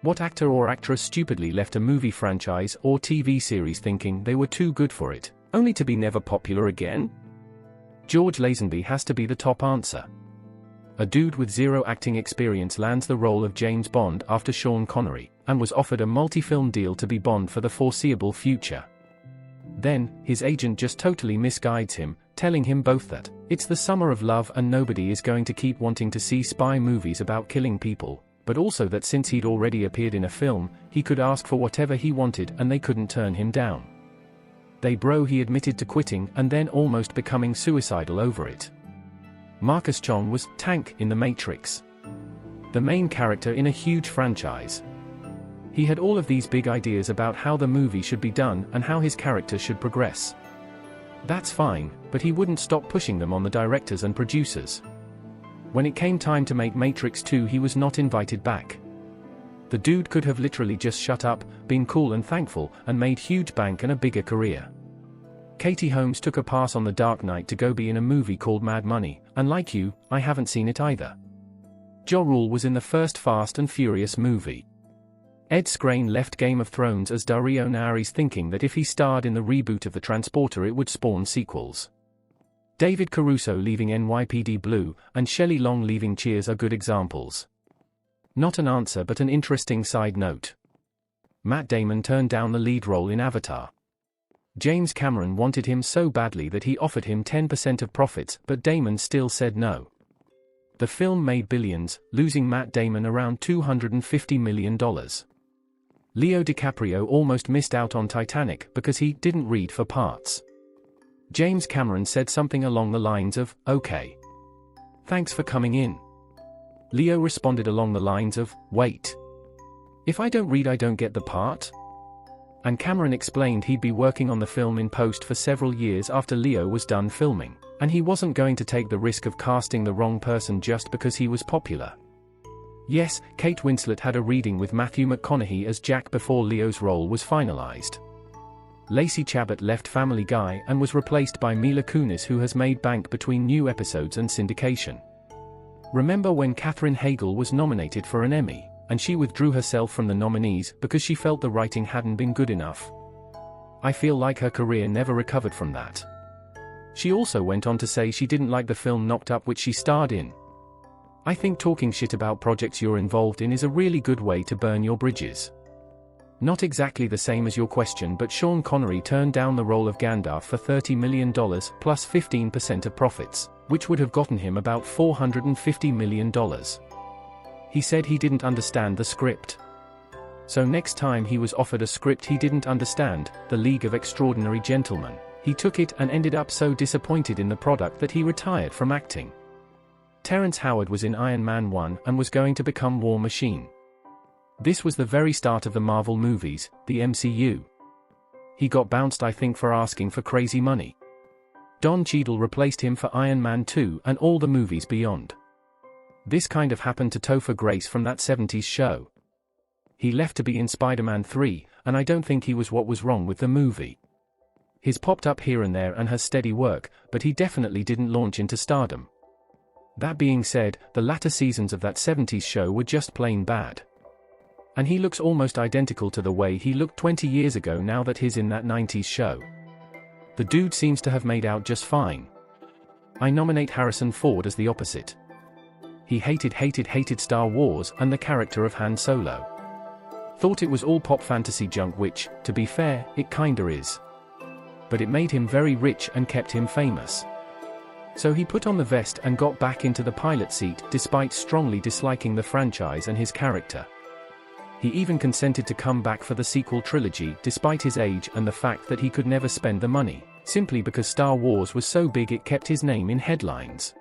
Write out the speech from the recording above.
What actor or actress stupidly left a movie franchise or TV series thinking they were too good for it, only to be never popular again? George Lazenby has to be the top answer. A dude with zero acting experience lands the role of James Bond after Sean Connery, and was offered a multi-film deal to be Bond for the foreseeable future. Then, his agent just totally misguides him, telling him both that it's the summer of love and nobody is going to keep wanting to see spy movies about killing people, but also that since he'd already appeared in a film, he could ask for whatever he wanted and they couldn't turn him down. He admitted to quitting and then almost becoming suicidal over it. Marcus Chong was Tank in The Matrix, the main character in a huge franchise. He had all of these big ideas about how the movie should be done and how his character should progress. That's fine, but he wouldn't stop pushing them on the directors and producers. When it came time to make Matrix 2, he was not invited back. The dude could have literally just shut up, been cool and thankful, and made huge bank and a bigger career. Katie Holmes took a pass on The Dark Knight to go be in a movie called Mad Money, and like you, I haven't seen it either. Ja Rule was in the first Fast and Furious movie. Ed Skrein left Game of Thrones as Dario Naharis thinking that if he starred in the reboot of The Transporter it would spawn sequels. David Caruso leaving NYPD Blue, and Shelley Long leaving Cheers are good examples. Not an answer but an interesting side note. Matt Damon turned down the lead role in Avatar. James Cameron wanted him so badly that he offered him 10% of profits, but Damon still said no. The film made billions, losing Matt Damon around $250 million. Leo DiCaprio almost missed out on Titanic because he didn't read for parts. James Cameron said something along the lines of, "Okay. Thanks for coming in." Leo responded along the lines of, "Wait. If I don't read I don't get the part?" And Cameron explained he'd be working on the film in post for several years after Leo was done filming, and he wasn't going to take the risk of casting the wrong person just because he was popular. Yes, Kate Winslet had a reading with Matthew McConaughey as Jack before Leo's role was finalized. Lacey Chabot left Family Guy and was replaced by Mila Kunis, who has made bank between new episodes and syndication. Remember when Katherine Heigl was nominated for an Emmy, and she withdrew herself from the nominees because she felt the writing hadn't been good enough? I feel like her career never recovered from that. She also went on to say she didn't like the film Knocked Up, which she starred in. I think talking shit about projects you're involved in is a really good way to burn your bridges. Not exactly the same as your question, but Sean Connery turned down the role of Gandalf for $30 million plus 15% of profits, which would have gotten him about $450 million. He said he didn't understand the script. So next time he was offered a script he didn't understand, The League of Extraordinary Gentlemen, he took it and ended up so disappointed in the product that he retired from acting. Terrence Howard was in Iron Man 1 and was going to become War Machine. This was the very start of the Marvel movies, the MCU. He got bounced, I think, for asking for crazy money. Don Cheadle replaced him for Iron Man 2 and all the movies beyond. This kind of happened to Topher Grace from That 70s Show. He left to be in Spider-Man 3, and I don't think he was what was wrong with the movie. He's popped up here and there and has steady work, but he definitely didn't launch into stardom. That being said, the latter seasons of That 70s Show were just plain bad. And he looks almost identical to the way he looked 20 years ago now that he's in That 90s Show. The dude seems to have made out just fine. I nominate Harrison Ford as the opposite. He hated Star Wars and the character of Han Solo. Thought it was all pop fantasy junk, which, to be fair, it kinda is. But it made him very rich and kept him famous. So he put on the vest and got back into the pilot seat despite strongly disliking the franchise and his character. He even consented to come back for the sequel trilogy despite his age and the fact that he could never spend the money, simply because Star Wars was so big it kept his name in headlines.